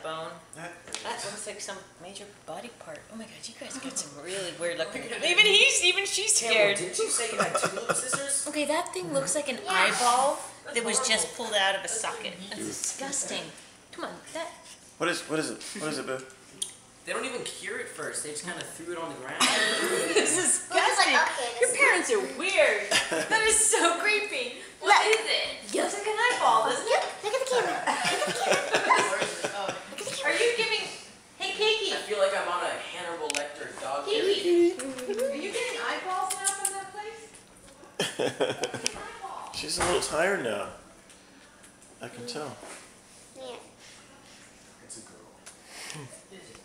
the bone. That looks like some major body part. Oh my god, you guys got some really weird looking. Even she's scared. Didn't you say you had two little sisters? Okay, that thing looks like an eyeball that was just pulled out of a socket. That's disgusting. Come on, that. What is it? What is it, Boo? They don't even cure it first. They just kind of threw it on the ground. This is disgusting. Your parents are weird. That is so creepy. What is it? It looks like an eyeball, doesn't it? Look at the camera. Are you giving... Hey, Kiki. I feel like I'm on a Hannibal Lecter dog. Kiki. Are you getting eyeballs now from that place? She's a little tired now. I can tell. Yeah. It's a girl. Is it?